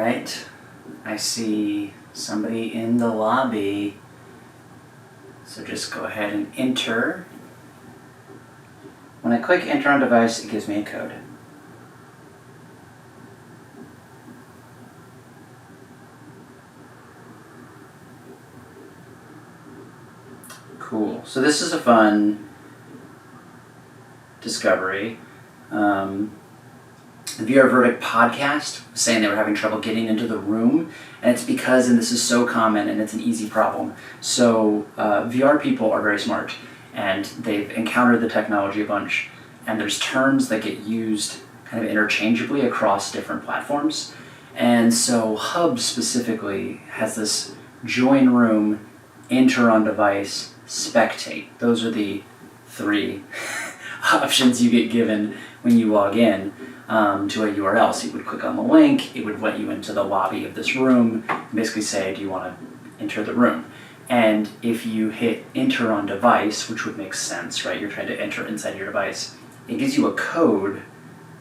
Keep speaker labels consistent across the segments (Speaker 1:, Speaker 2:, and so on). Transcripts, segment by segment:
Speaker 1: right, I see somebody in the lobby. So just go ahead and enter. When I click enter on device, it gives me a code. Cool. So this is a fun discovery. The VR Verdict podcast was saying they were having trouble getting into the room, and it's because, and this is so common and it's an easy problem, so VR people are very smart, and they've encountered the technology a bunch, and there's terms that get used kind of interchangeably across different platforms. And so Hub specifically has this join room, enter on device, spectate. Those are the three options you get given when you log in to a URL. So you would click on the link, it would let you into the lobby of this room, and basically say, do you want to enter the room? And if you hit enter on device, which would make sense, right? You're trying to enter inside your device. It gives you a code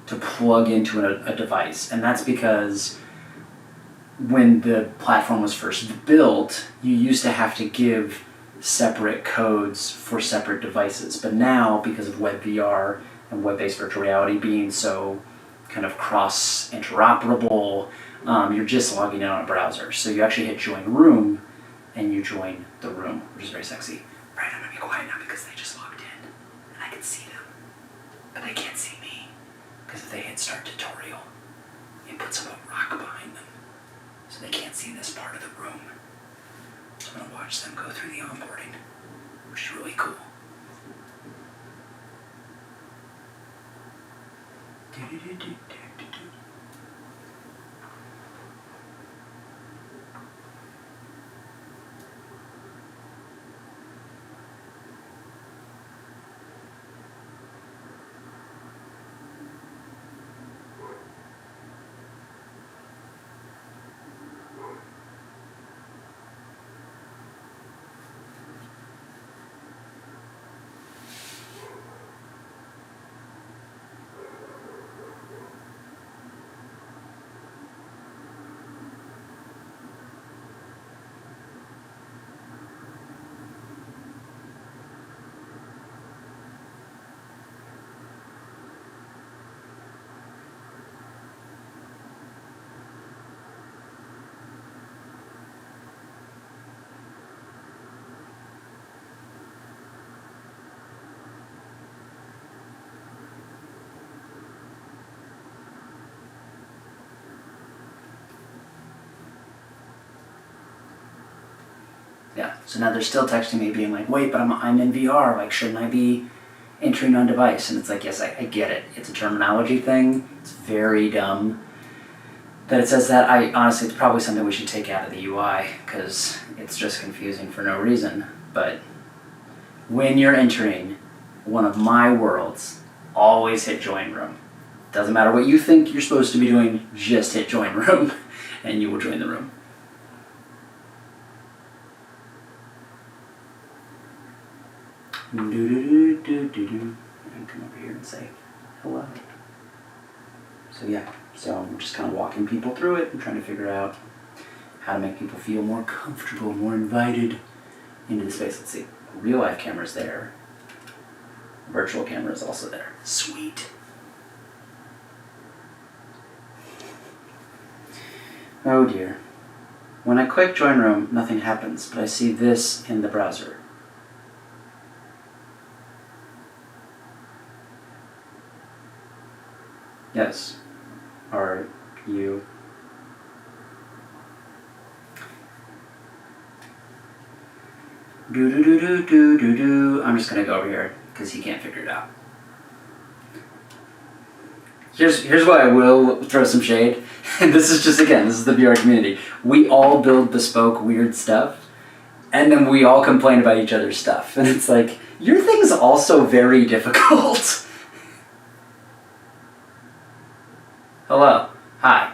Speaker 1: to plug into a device. And that's because when the platform was first built, you used to have to give separate codes for separate devices. But now, because of WebVR and web-based virtual reality being so kind of cross-interoperable, you're just logging in on a browser. So you actually hit join room, and you join the room, which is very sexy. Right, I'm gonna be quiet now because they just logged in, and I can see them, but they can't see me, because if they hit start tutorial, it puts up a rock behind them, so they can't see this part of the room. So I'm gonna watch them go through the onboarding, which is really cool. Yeah, so now they're still texting me being like, wait, but I'm in VR, like, shouldn't I be entering on device? And it's like, yes, I get it. It's a terminology thing. It's very dumb that it says that. Honestly, it's probably something we should take out of the UI, because it's just confusing for no reason. But when you're entering one of my worlds, always hit join room. Doesn't matter what you think you're supposed to be doing, just hit join room, and you will join the room. And come over here and say hello. So yeah, so I'm just kind of walking people through it and trying to figure out how to make people feel more comfortable, more invited into the space. Let's see, real life camera's there. Virtual camera is also there. Sweet. Oh dear. When I click join room, nothing happens, but I see this in the browser. Yes. Are you? I'm just gonna go over here because he can't figure it out. Here's why I will throw some shade. And this is just, again, this is the VR community. We all build bespoke weird stuff, and then we all complain about each other's stuff. And it's like, your thing's also very difficult. Hello. Hi.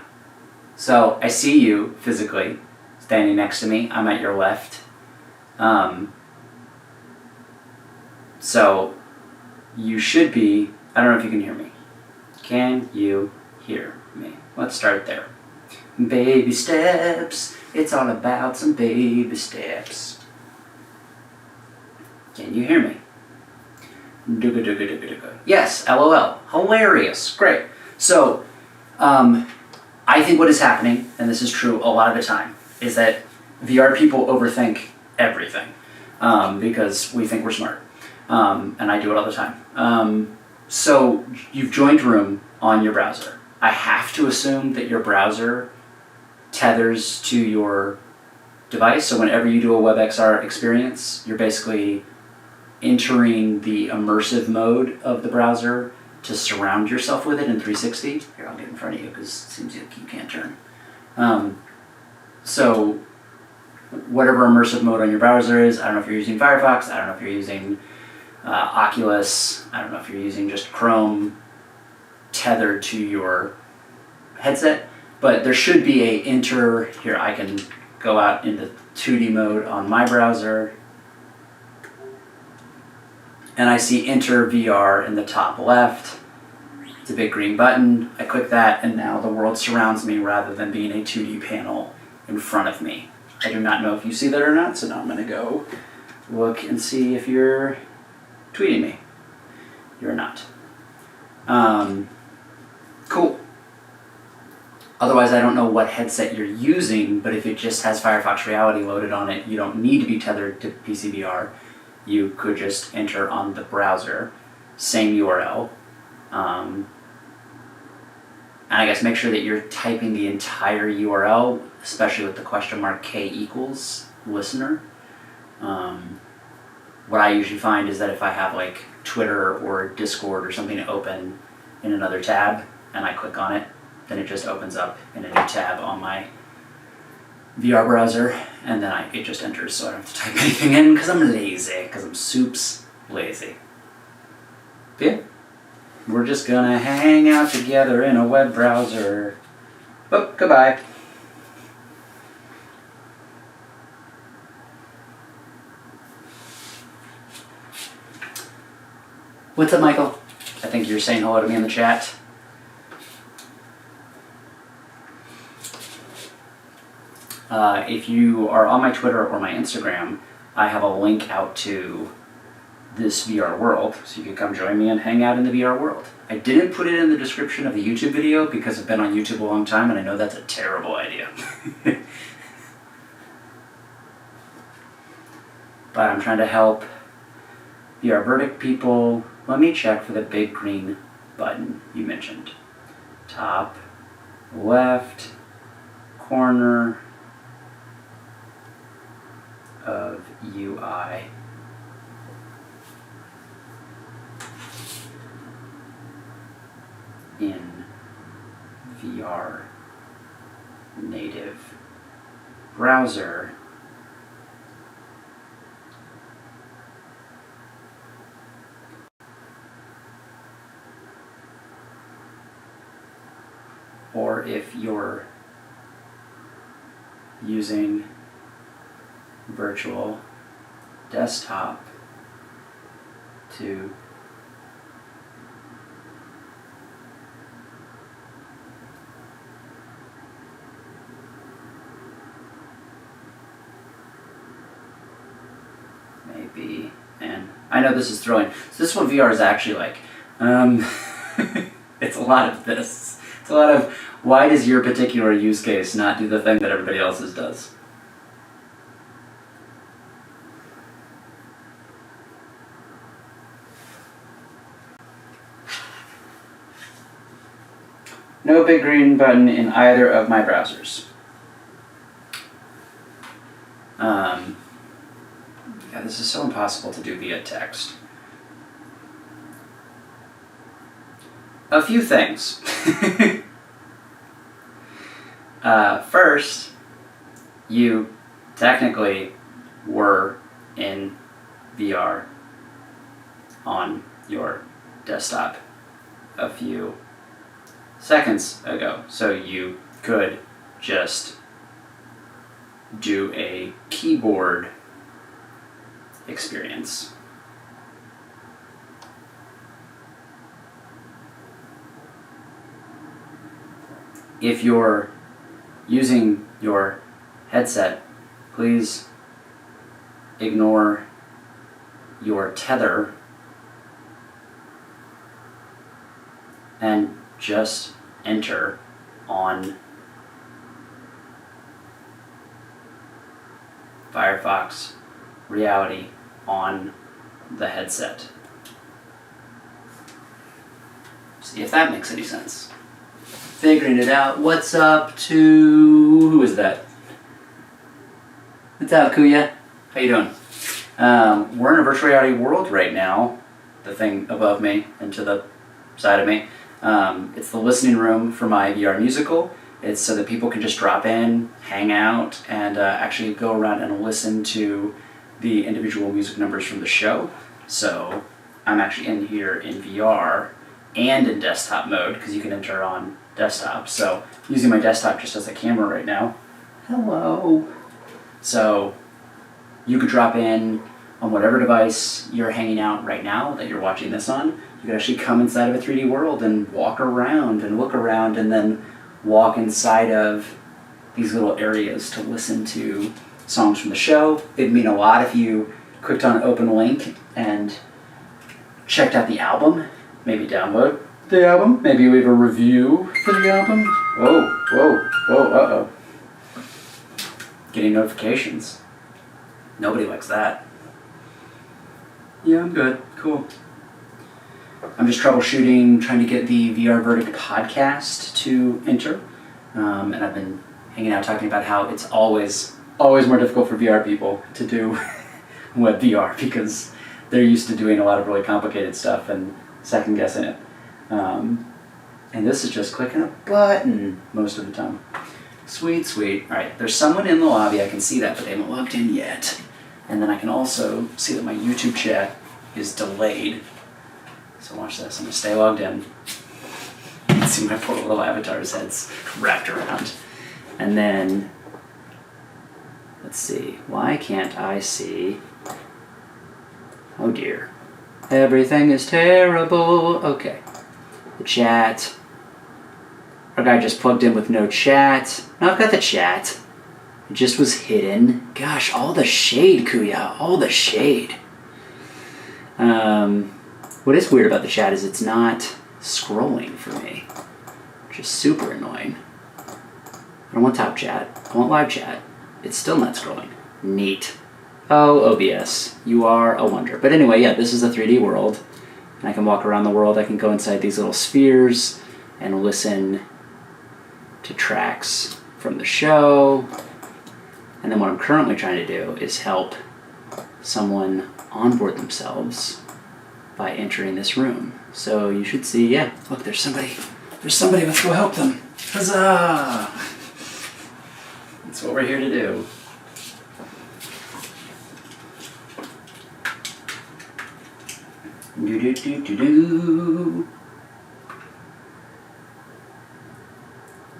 Speaker 1: So, I see you physically standing next to me. I'm at your left. So, you should be... I don't know if you can hear me. Can you hear me? Let's start there. Baby steps. It's all about some baby steps. Can you hear me? Dooga dooga dooga dooga. Yes, LOL. Hilarious. Great. So, I think what is happening, and this is true a lot of the time, is that VR people overthink everything because we think we're smart. And I do it all the time. So you've joined Room on your browser. I have to assume that your browser tethers to your device. So whenever you do a WebXR experience, you're basically entering the immersive mode of the browser to surround yourself with it in 360. Here, I'll get in front of you because it seems like you can't turn. So whatever immersive mode on your browser is, I don't know if you're using Firefox, I don't know if you're using Oculus, I don't know if you're using just Chrome tethered to your headset, but there should be a enter, here I can go out into 2D mode on my browser, and I see enter VR in the top left. It's a big green button, I click that, and now the world surrounds me rather than being a 2D panel in front of me. I do not know if you see that or not, so now I'm going to go look and see if you're tweeting me. You're not. Cool. Otherwise, I don't know what headset you're using, but if it just has Firefox Reality loaded on it, you don't need to be tethered to PCVR. You could just enter on the browser, same URL. And I guess make sure that you're typing the entire URL, especially with the question mark K equals listener. What I usually find is that if I have like Twitter or Discord or something open in another tab and I click on it, then it just opens up in a new tab on my VR browser, and then it just enters, so I don't have to type anything in because I'm lazy, because I'm soups lazy. But yeah, we're just gonna hang out together in a web browser. Oh, goodbye. What's up, Michael? I think you're saying hello to me in the chat. If you are on my Twitter or my Instagram, I have a link out to this VR world, so you can come join me and hang out in the VR world. I didn't put it in the description of the YouTube video because I've been on YouTube a long time and I know that's a terrible idea. But I'm trying to help VR Verdict people. Let me check for the big green button you mentioned. Top left corner of UI. In VR native browser. Or if you're using virtual desktop to maybe, and I know this is throwing, so this is what VR is actually like. It's a lot of this. It's a lot of, why does your particular use case not do the thing that everybody else's does? No big green button in either of my browsers. Yeah, this is so impossible to do via text. A few things. First, you technically were in VR on your desktop a few seconds ago. So you could just do a keyboard experience. If you're using your headset, please ignore your tether and just enter on Firefox Reality on the headset. See if that makes any sense. Figuring it out. What's up to... Who is that? What's up, Kuya? How you doing? We're in a virtual reality world right now. The thing above me and to the side of me. It's the listening room for my VR musical. It's so that people can just drop in, hang out, and actually go around and listen to the individual music numbers from the show. So I'm actually in here in VR and in desktop mode, because you can enter on desktop. So I'm using my desktop just as a camera right now. Hello. So you could drop in on whatever device you're hanging out right now that you're watching this on. You could actually come inside of a 3D world and walk around and look around and then walk inside of these little areas to listen to songs from the show. It'd mean a lot if you clicked on open link and checked out the album. Maybe download the album. Maybe leave a review for the album. Whoa, uh-oh. Getting notifications. Nobody likes that. Yeah, I'm good. Cool. I'm just troubleshooting, trying to get the VR Verdict podcast to enter. And I've been hanging out talking about how it's always more difficult for VR people to do web VR because they're used to doing a lot of really complicated stuff and second guessing it. And this is just clicking a button most of the time. Sweet. All right, there's someone in the lobby. I can see that, but they haven't logged in yet. And then I can also see that my YouTube chat is delayed. So watch this. I'm going to stay logged in. You can see my poor little avatar's head's wrapped around. And then, let's see. Why can't I see? Oh dear. Everything is terrible. Okay. The chat. Our guy just plugged in with no chat. No, I've got the chat. It just was hidden. Gosh, all the shade, Kuya. All the shade. What is weird about the chat is it's not scrolling for me. Which is super annoying. I don't want top chat. I want live chat. It's still not scrolling. Neat. Oh, OBS. You are a wonder. But anyway, yeah, this is a 3D world. And I can walk around the world. I can go inside these little spheres and listen to tracks from the show. And then what I'm currently trying to do is help someone onboard themselves by entering this room. So you should see, yeah, look, there's somebody, let's go help them. Huzzah! That's what we're here to do. Do.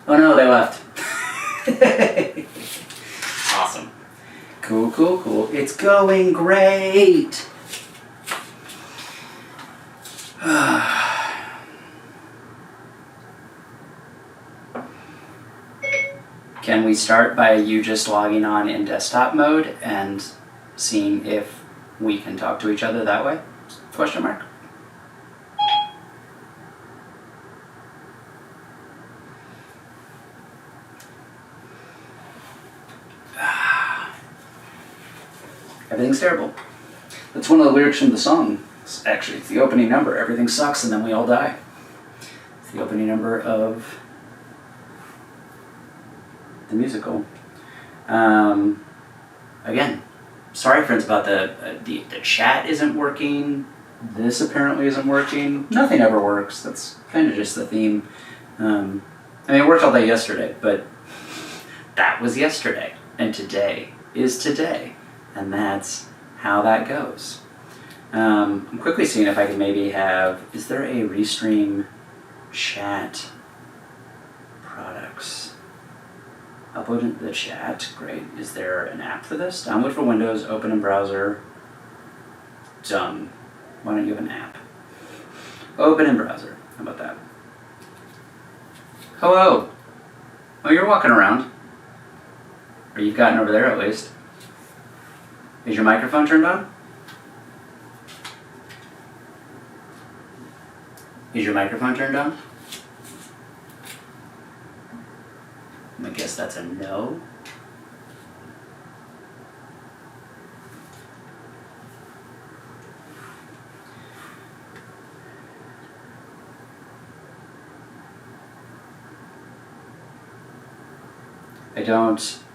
Speaker 1: Oh no, they left. Awesome. Cool. It's going great. Can we start by you just logging on in desktop mode and seeing if we can talk to each other that way? Question mark. Everything's terrible. That's one of the lyrics from the song. Actually, it's the opening number. Everything sucks and then we all die. It's the opening number of the musical. Again, sorry friends about the chat isn't working. This apparently isn't working. Nothing ever works. That's kind of just the theme. I mean, it worked all day yesterday, but that was yesterday. And today is today. And that's how that goes. I'm quickly seeing if I can maybe have... Is there a Restream chat products? Upload into the chat. Great. Is there an app for this? Download for Windows, open in browser. Done. Why don't you have an app? Open in browser. How about that? Hello. Oh, you're walking around. Or you've gotten over there at least. Is your microphone turned on? Is your microphone turned on? I guess that's a no.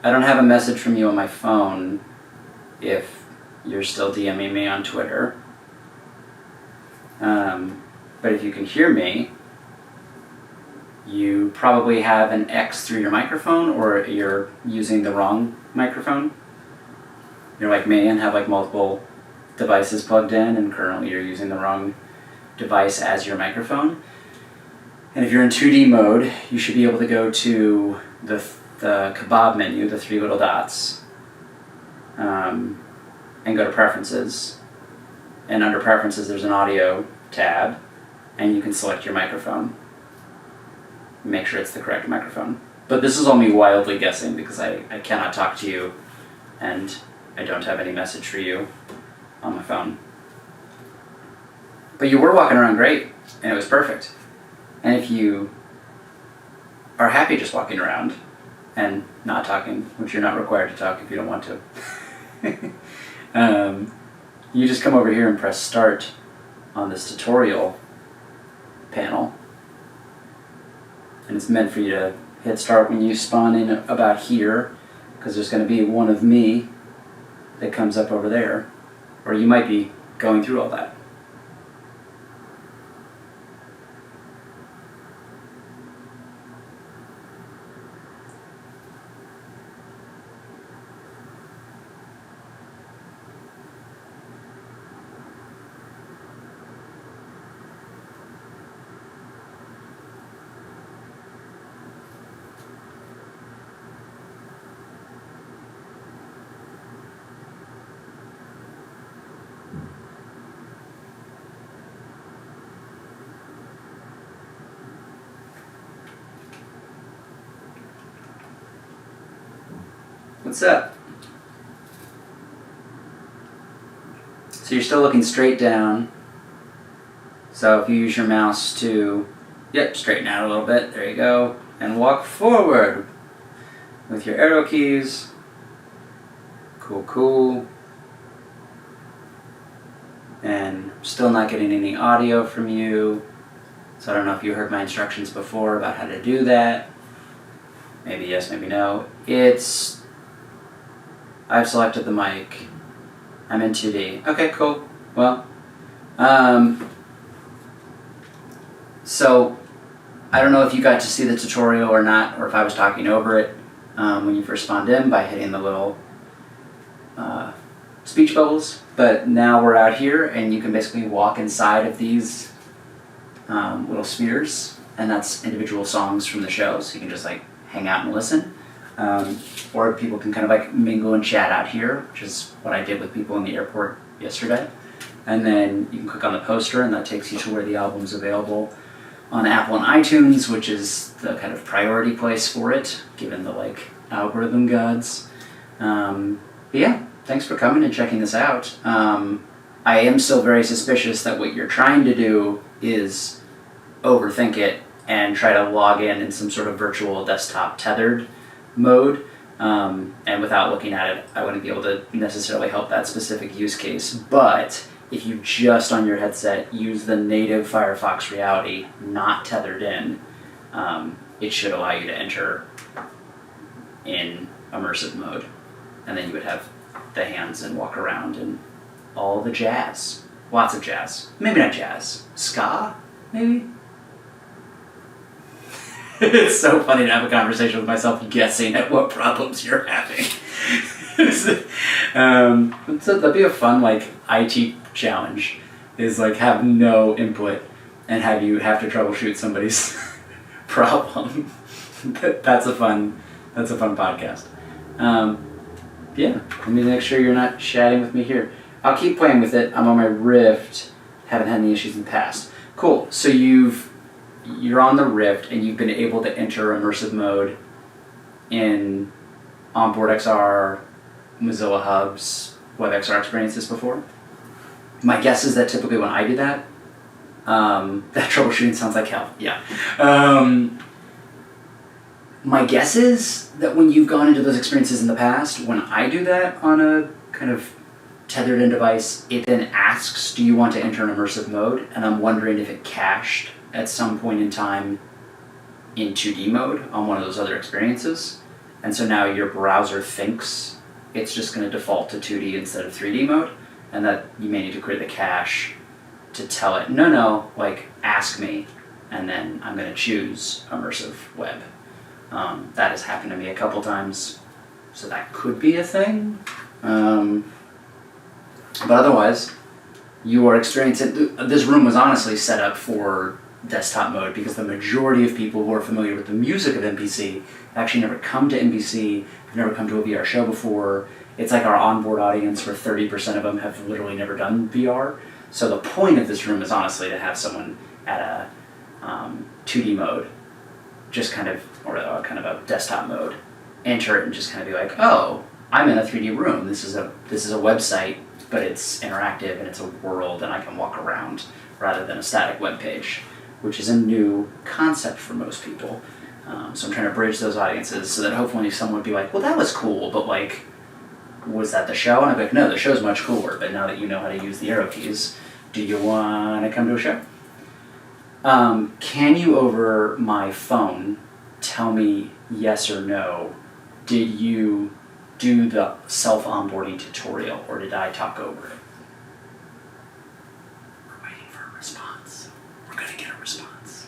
Speaker 1: I don't have a message from you on my phone if you're still DMing me on Twitter. But if you can hear me, you probably have an X through your microphone, or you're using the wrong microphone. You're like me and have like multiple devices plugged in, and currently you're using the wrong device as your microphone. And if you're in 2D mode, you should be able to go to the kebab menu, the 3 little dots, and go to Preferences. And under Preferences, there's an Audio tab, and you can select your microphone. Make sure it's the correct microphone. But this is all me wildly guessing because I cannot talk to you, and I don't have any message for you on my phone. But you were walking around great, and it was perfect. And if you are happy just walking around and not talking, which you're not required to talk if you don't want to, you just come over here and press start on this tutorial panel. And it's meant for you to hit start when you spawn in about here, because there's going to be one of me that comes up over there, or you might be going through all that. What's up? So you're still looking straight down. So if you use your mouse to, straighten out a little bit, there you go, and walk forward with your arrow keys. Cool. And still not getting any audio from you. So I don't know if you heard my instructions before about how to do that. Maybe yes, maybe no. I've selected the mic. I'm in 2D. Okay, cool. Well, so I don't know if you got to see the tutorial or not, or if I was talking over it when you first spawned in by hitting the little speech bubbles. But now we're out here, and you can basically walk inside of these little spheres, and that's individual songs from the show, so you can just like hang out and listen. Or people can kind of like mingle and chat out here, which is what I did with people in the airport yesterday. And then you can click on the poster, and that takes you to where the album's available on Apple and iTunes, which is the kind of priority place for it, given the like algorithm gods. But yeah, thanks for coming and checking this out. I am still very suspicious that what you're trying to do is overthink it and try to log in some sort of virtual desktop tethered mode, and without looking at it, I wouldn't be able to necessarily help that specific use case. But if you just on your headset use the native Firefox Reality, not tethered in, it should allow you to enter in immersive mode, and then you would have the hands and walk around and all the jazz. Lots of jazz. Maybe not jazz. Ska, maybe? It's so funny to have a conversation with myself guessing at what problems you're having. So that'd be a fun like IT challenge, is like have no input and have you have to troubleshoot somebody's problem. That's a fun podcast. Yeah, let me make sure you're not chatting with me here. I'll keep playing with it. I'm on my Rift. Haven't had any issues in the past. Cool. So you're on the Rift, and you've been able to enter immersive mode Onboard XR, Mozilla Hubs, WebXR experiences before? My guess is that typically when I do that, that troubleshooting sounds like hell. Yeah. My guess is that when you've gone into those experiences in the past, when I do that on a kind of tethered in device, it then asks, do you want to enter an immersive mode? And I'm wondering if it cached at some point in time in 2D mode on one of those other experiences. And so now your browser thinks it's just going to default to 2D instead of 3D mode, and that you may need to create the cache to tell it, no, like, ask me, and then I'm going to choose immersive web. That has happened to me a couple times, so that could be a thing. But otherwise, you are experiencing... This room was honestly set up for desktop mode because the majority of people who are familiar with the music of NPC actually never come to NPC, have never come to a VR show before. It's like our onboard audience where 30% of them have literally never done VR. So the point of this room is honestly to have someone at a 2D mode, just kind of, or kind of a desktop mode, enter it and just kind of be like, oh, I'm in a 3D room. This is a website, but it's interactive and it's a world and I can walk around rather than a static web page, which is a new concept for most people. So I'm trying to bridge those audiences so that hopefully someone would be like, well, that was cool, but like, was that the show? And I'd be like, no, the show's much cooler, but now that you know how to use the arrow keys, do you want to come to a show? Can you, over my phone, tell me yes or no, did you do the self-onboarding tutorial, or did I talk over it? We're waiting for a response. We're going to get a response.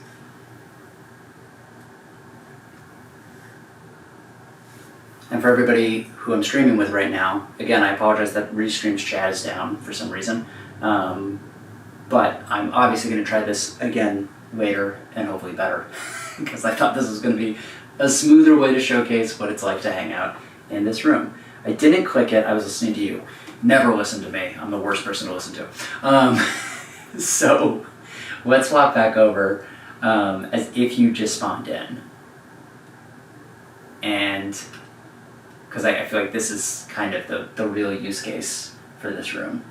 Speaker 1: And for everybody who I'm streaming with right now, again, I apologize that Restream's chat is down for some reason. But I'm obviously going to try this again later and hopefully better because I thought this was going to be a smoother way to showcase what it's like to hang out in this room. I didn't click it. I was listening to you. Never listen to me. I'm the worst person to listen to. So let's swap back over as if you just spawned in. And because I feel like this is kind of the real use case for this room.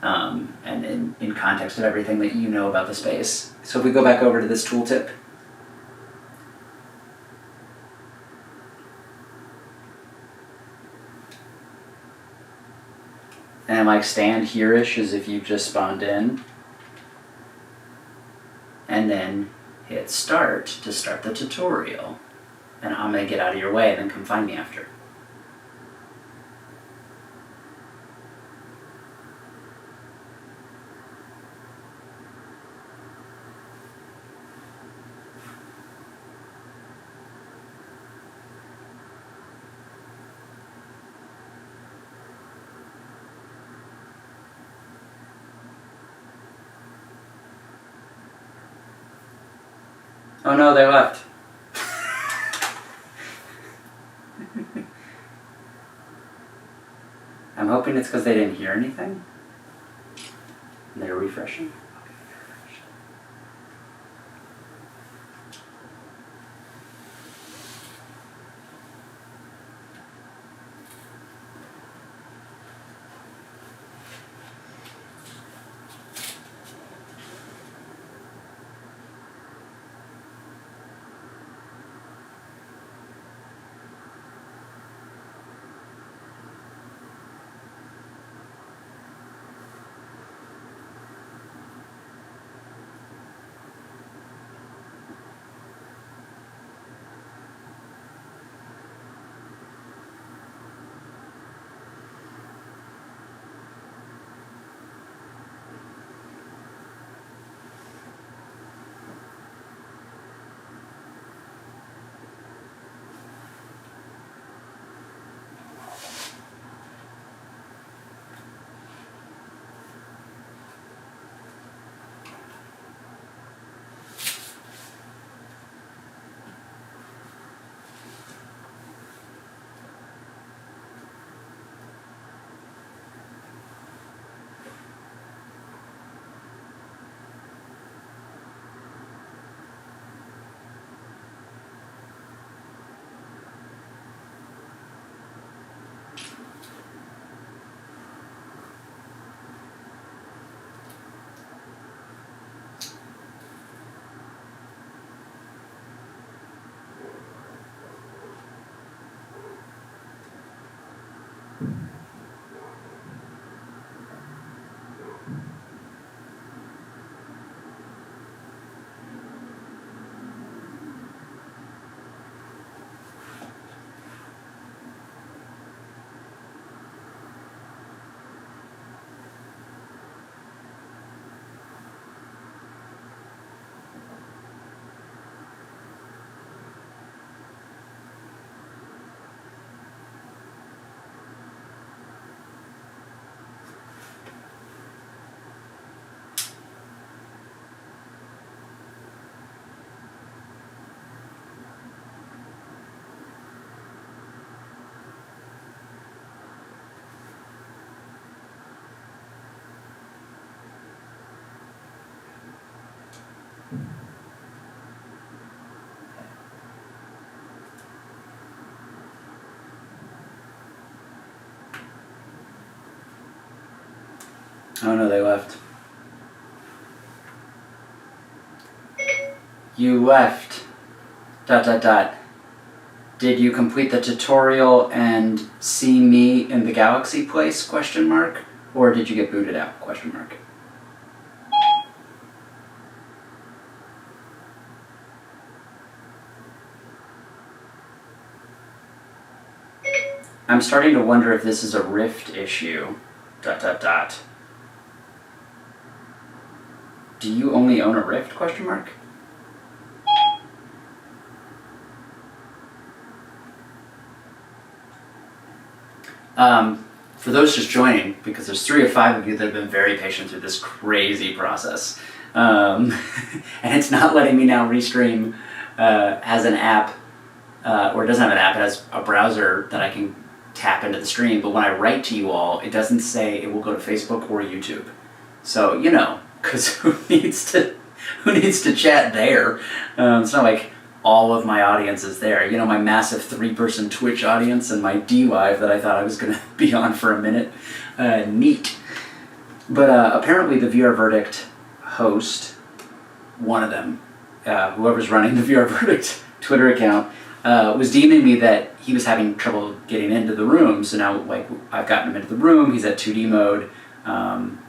Speaker 1: And in context of everything that you know about the space. So if we go back over to this tooltip, and like stand here-ish as if you just spawned in, and then hit start to start the tutorial. And I'm going to get out of your way and then come find me after. Oh no, they left. I'm hoping it's because they didn't hear anything. And they're refreshing. Oh no, they left. You left. ... Did you complete the tutorial and see me in the galaxy place? ? Or did you get booted out? ? I'm starting to wonder if this is a Rift issue. ... Do you only own a Rift? ? For those just joining, because there's 3 or 5 of you that have been very patient through this crazy process, and it's not letting me now restream as an app, or it doesn't have an app, it has a browser that I can tap into the stream, but when I write to you all, it doesn't say it will go to Facebook or YouTube. So, you know, because who needs to chat there? It's not like all of my audience is there. You know, my massive 3-person Twitch audience and my DLive that I thought I was going to be on for a minute. Neat. But apparently the VR Verdict host, one of them, whoever's running the VR Verdict Twitter account, was DMing me that he was having trouble getting into the room. So now, like, I've gotten him into the room. He's at 2D mode.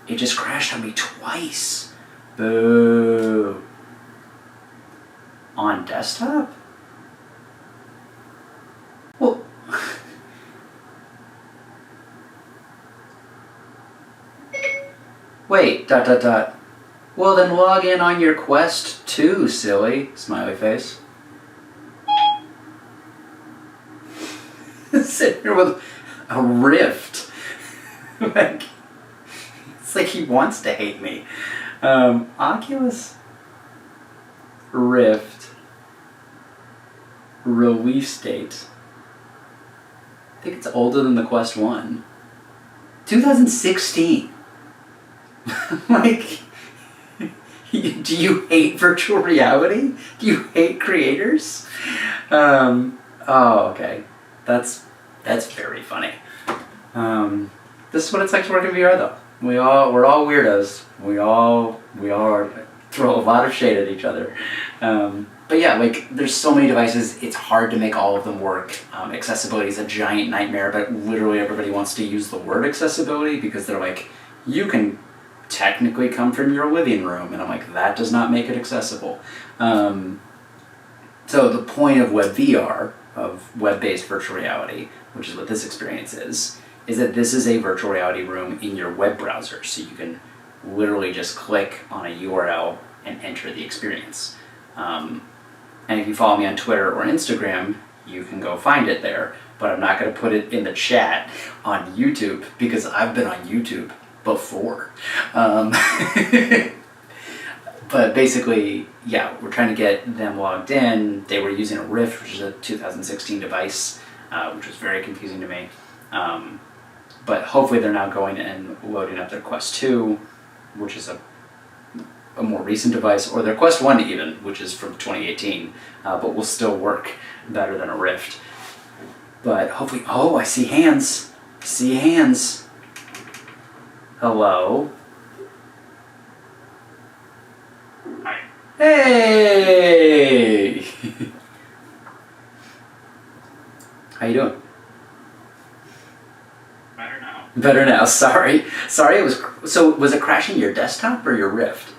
Speaker 1: It just crashed on me twice. Boo. On desktop? Well, wait, ... Well, then log in on your Quest 2, silly. Smiley face. Sitting here with a Rift. Like, it's like he wants to hate me. Oculus Rift release date. I think it's older than the Quest 1. 2016. Like, do you hate virtual reality? Do you hate creators? Oh, okay. That's very funny. This is what it's like to work in VR, though. We're all weirdos. We all throw a lot of shade at each other. But yeah, like, there's so many devices, it's hard to make all of them work. Accessibility is a giant nightmare, but literally everybody wants to use the word accessibility because they're like, you can technically come from your living room, and I'm like, that does not make it accessible. So the point of WebVR, of web-based virtual reality, which is what this experience is that this is a virtual reality room in your web browser, so you can literally just click on a URL and enter the experience. And if you follow me on Twitter or Instagram, you can go find it there, but I'm not going to put it in the chat on YouTube because I've been on YouTube before. But basically, yeah, we're trying to get them logged in. They were using a Rift, which is a 2016 device, which was very confusing to me. But hopefully they're now going and loading up their Quest 2, which is a more recent device, or their Quest 1 even, which is from 2018, but will still work better than a Rift. But hopefully, oh, I see hands. See hands. Hello.
Speaker 2: Hi.
Speaker 1: Hey! How you doing?
Speaker 2: Better now.
Speaker 1: Better now. Sorry, it was. So was it crashing your desktop or your Rift?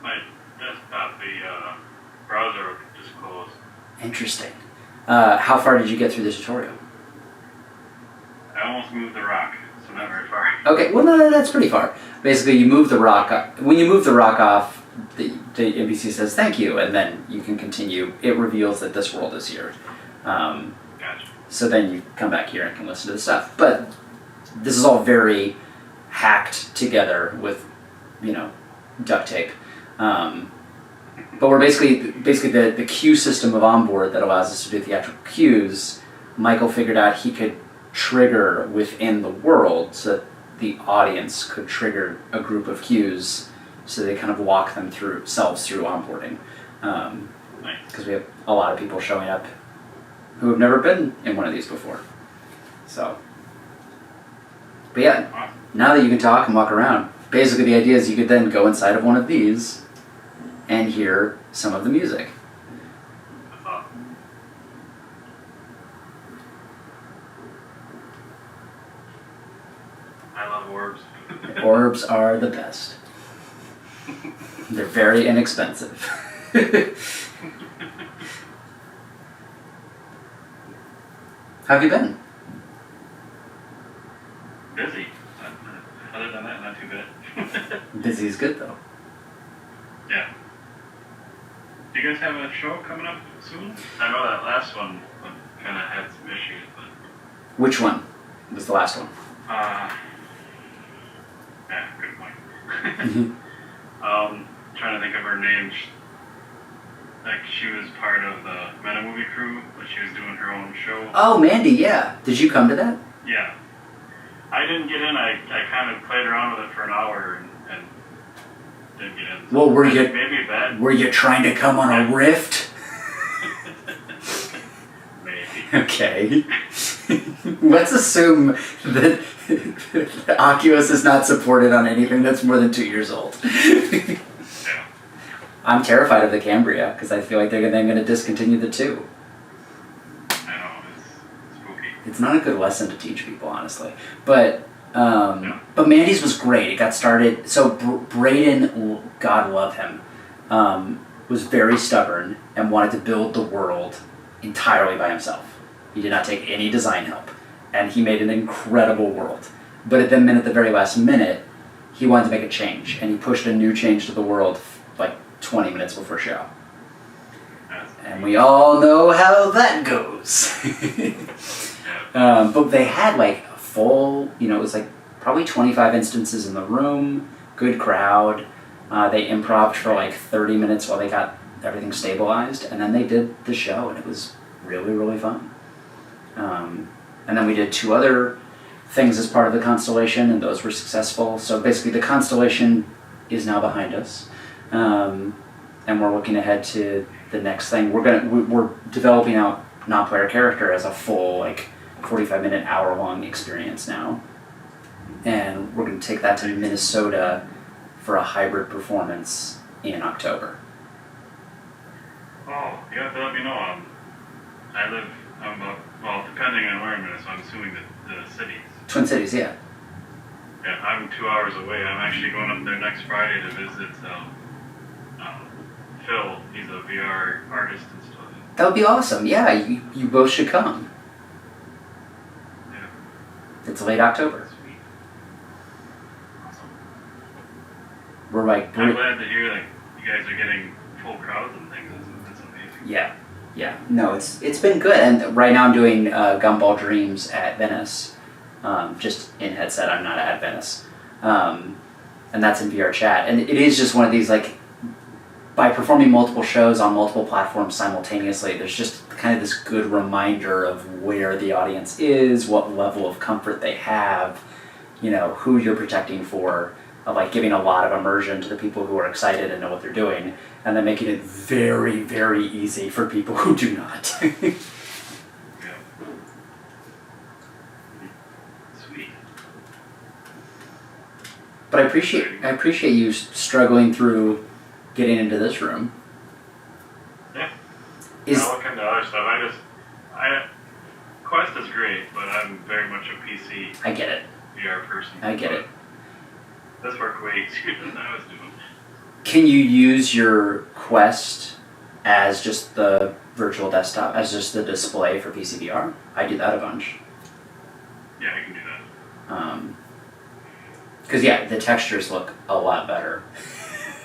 Speaker 2: My desktop, the browser just closed.
Speaker 1: Interesting. How far did you get through the tutorial?
Speaker 2: I almost moved the rock, so not very far.
Speaker 1: Okay, well, no, that's pretty far. Basically, you move the rock. When you move the rock off, the NPC says thank you, and then you can continue. It reveals that this world is here.
Speaker 2: Gotcha.
Speaker 1: So then you come back here and can listen to the stuff. But this is all very hacked together with, duct tape. But we're basically the queue system of onboard that allows us to do theatrical cues. Michael figured out he could trigger within the world so that the audience could trigger a group of cues so they kind of walk themselves through onboarding. Because we have a lot of people showing up who have never been in one of these before. So, but yeah, now that you can talk and walk around, basically the idea is you could then go inside of one of these and hear some of the music.
Speaker 2: I love orbs.
Speaker 1: Orbs are the best. They're very inexpensive. How have you been?
Speaker 2: Busy. Other than that, not too bad.
Speaker 1: Busy is good though.
Speaker 2: Yeah. Do you guys have a show coming up soon? I know that last one kind of had some issues, but...
Speaker 1: Which one was the last one?
Speaker 2: Yeah, good point. Trying to think of her name. She was part of the Meta Movie crew, but she was doing her own show.
Speaker 1: Oh, Mandy, yeah. Did you come to that?
Speaker 2: Yeah. I didn't get in. I kind of played around with it for an hour and didn't get in.
Speaker 1: Well, were you
Speaker 2: maybe bad?
Speaker 1: Were you trying to come on a rift?
Speaker 2: Maybe.
Speaker 1: Okay. Let's assume that Oculus is not supported on anything that's more than 2 years old.
Speaker 2: Yeah.
Speaker 1: I'm terrified of the Cambria because I feel like they're then going to discontinue the 2.
Speaker 2: I know, it's spooky.
Speaker 1: It's not a good lesson to teach people, honestly. But but Mandy's was great. It got started. So Braden, God love him, was very stubborn and wanted to build the world entirely by himself. He did not take any design help, and he made an incredible world. But at the very last minute, he wanted to make a change, and he pushed a new change to the world like 20 minutes before show. And we all know how that goes. But they had like a full, it was like probably 25 instances in the room, good crowd. They improv'd for like 30 minutes while they got everything stabilized, and then they did the show, and it was really, really fun. And then we did 2 other things as part of the Constellation, and those were successful. So basically the Constellation is now behind us, and we're looking ahead to the next thing. We're developing out non-player character as a full 45-minute, hour-long experience now, and we're going to take that to Minnesota for a hybrid performance in October.
Speaker 2: Oh, you have to let me know. I live depending on where I'm in, so I'm assuming the cities.
Speaker 1: Twin Cities, yeah.
Speaker 2: Yeah, I'm 2 hours away. I'm actually going up there next Friday to visit Phil. He's a VR artist and stuff.
Speaker 1: That would be awesome. Yeah, you both should come.
Speaker 2: Yeah.
Speaker 1: It's late October.
Speaker 2: Sweet. Awesome.
Speaker 1: We're like...
Speaker 2: I'm glad to hear that you guys are getting full crowds and things. That's amazing.
Speaker 1: Yeah. No, it's been good. And right now I'm doing Gumball Dreams at Venice. Just in headset, I'm not at Venice. And that's in VR chat. And it is just one of these, by performing multiple shows on multiple platforms simultaneously, there's just kind of this good reminder of where the audience is, what level of comfort they have, who you're protecting for, of giving a lot of immersion to the people who are excited and know what they're doing, and then making it very, very easy for people who do not.
Speaker 2: Yeah. Sweet.
Speaker 1: But I appreciate you struggling through getting into this room.
Speaker 2: Yeah. I'll look into other stuff. Quest is great, but I'm very much a PC
Speaker 1: I get it.
Speaker 2: VR person.
Speaker 1: I get it.
Speaker 2: This worked way easier than I was doing.
Speaker 1: Can you use your Quest as just the virtual desktop, as just the display for PCVR? I do that a bunch.
Speaker 2: Yeah, I can do that.
Speaker 1: Because the textures look a lot better.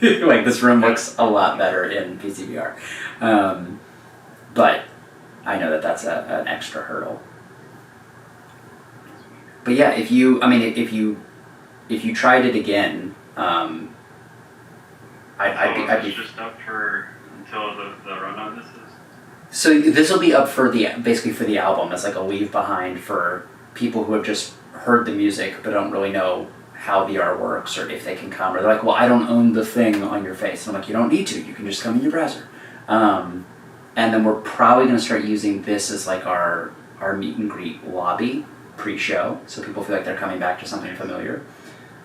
Speaker 1: This room looks a lot better in PCVR. But I know that's an extra hurdle. But yeah, if you tried it again, I'd be
Speaker 2: just up for until the run on this is.
Speaker 1: So this will be up for basically for the album as a leave behind for people who have just heard the music but don't really know how VR works or if they can come, or they're like, well, I don't own the thing on your face. And I'm like, you don't need to. You can just come in your browser. And then we're probably going to start using this as our meet and greet lobby pre-show, so people feel like they're coming back to something familiar.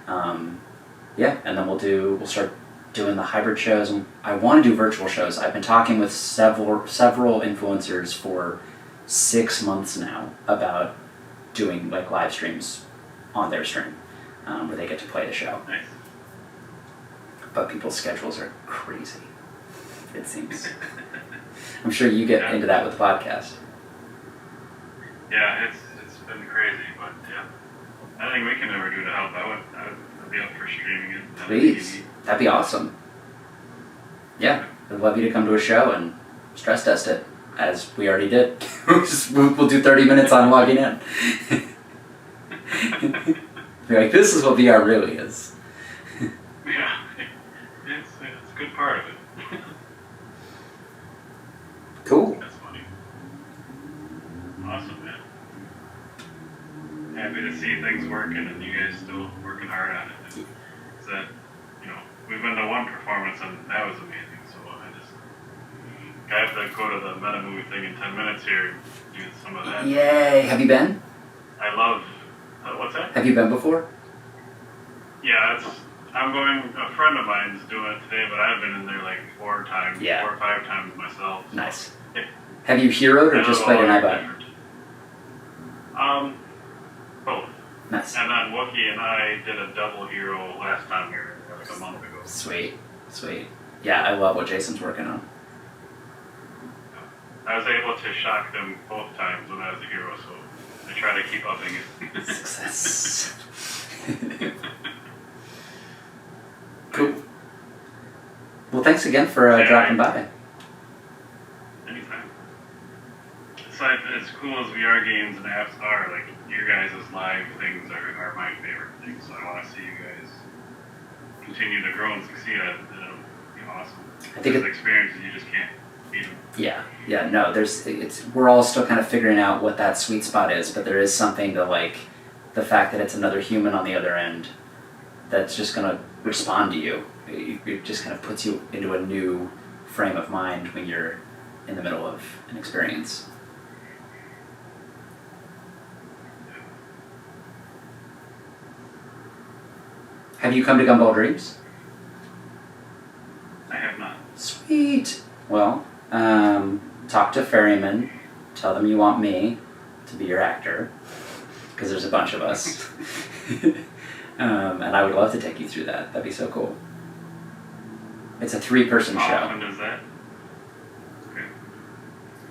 Speaker 1: Yeah, and then we'll start doing the hybrid shows. And I want to do virtual shows. I've been talking with several influencers for 6 months now about doing like live streams on their stream, where they get to play the show.
Speaker 2: Nice.
Speaker 1: But people's schedules are crazy, it seems. I'm sure you get into that with the podcast.
Speaker 2: Yeah, it's been crazy, but yeah. Anything we can ever do to help, I would be up for streaming it.
Speaker 1: Please, that'd be awesome. Yeah, I'd love you to come to a show and stress test it, as we already did. We'll do 30 minutes on logging in. Be like, this is what VR really is.
Speaker 2: Yeah, it's a good part of it.
Speaker 1: Cool.
Speaker 2: That's funny. Awesome, man. Happy to see things working and you guys still working hard on it. It's that, we've been to one performance and that was amazing. So I have to go to the meta movie thing in 10 minutes here and do some of that.
Speaker 1: Yay! Have you been?
Speaker 2: I love, what's that?
Speaker 1: Have you been before?
Speaker 2: Yeah, I'm going, a friend of mine's doing it today, but I've been in there like 4 times,
Speaker 1: Yeah.
Speaker 2: 4 or 5 times myself. So.
Speaker 1: Nice. Have you heroed or just played an iBot?
Speaker 2: Both.
Speaker 1: Nice.
Speaker 2: And then Wookie and I did a double hero last time here, like a month ago.
Speaker 1: Sweet. Yeah, I love what Jason's working on.
Speaker 2: I was able to shock them both times when I was a hero, so I try to keep upping it.
Speaker 1: Success. Cool. Well, thanks again for dropping by.
Speaker 2: Anytime. So as cool as VR games and apps are, like, your guys' live things are my favorite things, so I want to see you guys continue to grow and succeed at it. It'll be awesome.
Speaker 1: I think
Speaker 2: There's experiences you just can't beat them.
Speaker 1: Yeah, no, we're all still kind of figuring out what that sweet spot is, but there is something to, like, the fact that it's another human on the other end that's just going to respond to you. It just kind of puts you into a new frame of mind when you're in the middle of an experience. Have you come to Gumball Dreams?
Speaker 2: I have not.
Speaker 1: Sweet. Well, talk to Ferryman. Tell them you want me to be your actor, because there's a bunch of us. And I would love to take you through that. That'd be so cool. It's a 3-person
Speaker 2: How
Speaker 1: show.
Speaker 2: often does that? Okay.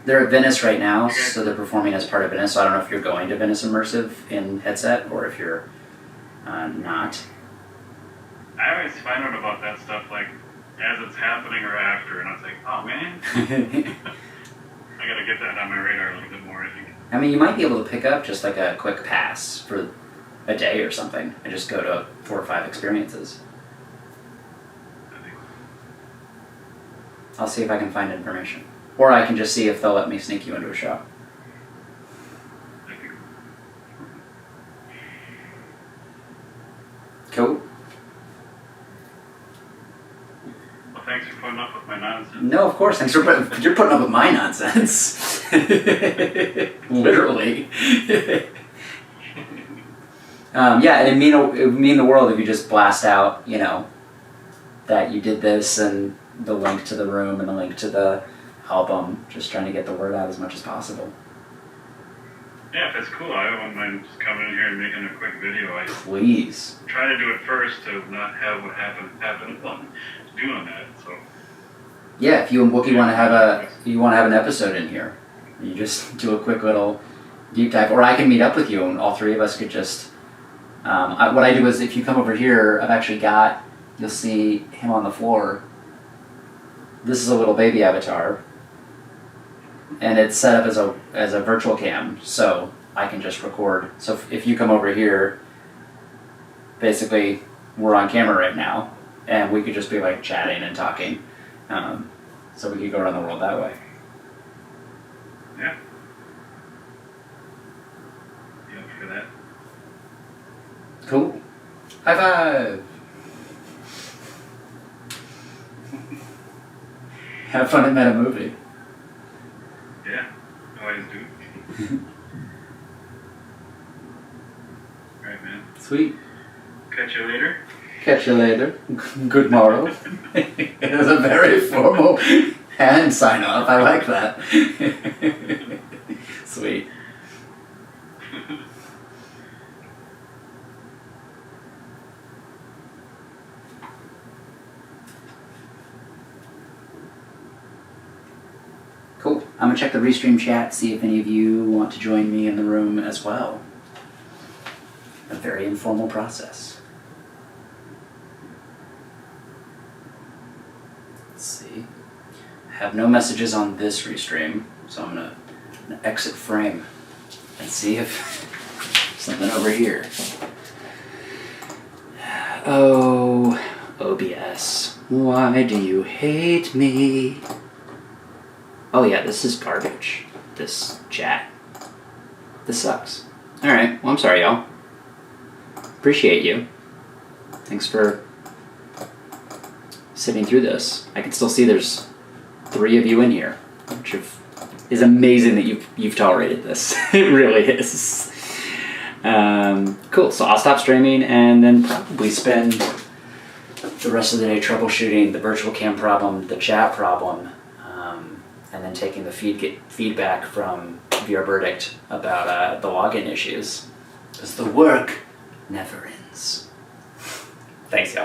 Speaker 1: They're at Venice right now, so they're performing as part of Venice. So I don't know if you're going to Venice Immersive in headset or if you're not.
Speaker 2: I always find out about that stuff like as it's happening or after, and I was like, oh man, I gotta get that on my radar a little bit more, I think.
Speaker 1: I mean, you might be able to pick up just like a quick pass for a day or something and just go to 4 or 5 experiences.
Speaker 2: I think.
Speaker 1: I'll see if I can find information. Or I can just see if they'll let me sneak you into a show.
Speaker 2: I think.
Speaker 1: Cool.
Speaker 2: Well, thanks for putting up with my nonsense.
Speaker 1: No, of course. Thanks for you're putting up with my nonsense. Literally. Yeah, and it would mean the world if you just blast out, that you did this and the link to the room and the link to the album, just trying to get the word out as much as possible.
Speaker 2: Yeah, if it's cool, I wouldn't mind just coming in here and making a quick video. I
Speaker 1: Please.
Speaker 2: try to do it first to not have what happened while doing that. So.
Speaker 1: Yeah, if you and Wookie want to have an episode in here, you just do a quick little deep dive, or I can meet up with you and all 3 of us could just. What I do is if you come over here, you'll see him on the floor. This is a little baby avatar, and it's set up as a virtual cam, so I can just record. So if you come over here, basically we're on camera right now, and we could just be like chatting and talking. So we could go around the world that way.
Speaker 2: Yeah. Yeah, for that.
Speaker 1: Cool. High five! Have fun at Meta Movie.
Speaker 2: Yeah, always do. Alright, man.
Speaker 1: Sweet.
Speaker 2: Catch you later.
Speaker 1: catch you later. Good morrow. It was a very formal hand sign off. I like that. Sweet. Cool. I'm gonna check the Restream chat, see if any of you want to join me in the room as well. A very informal process. Let's see. I have no messages on this Restream, so I'm gonna exit frame and see if something over here. Oh, OBS, why do you hate me? Oh yeah, this is garbage. This chat. This sucks. Alright, well I'm sorry y'all. Appreciate you. Thanks for sitting through this. I can still see there's 3 of you in here, which is amazing that you've tolerated this. It really is. Cool, so I'll stop streaming and then probably spend the rest of the day troubleshooting the virtual cam problem, the chat problem, and then taking the feedback from VR Verdict about the login issues. Because the work never ends. Thanks, y'all.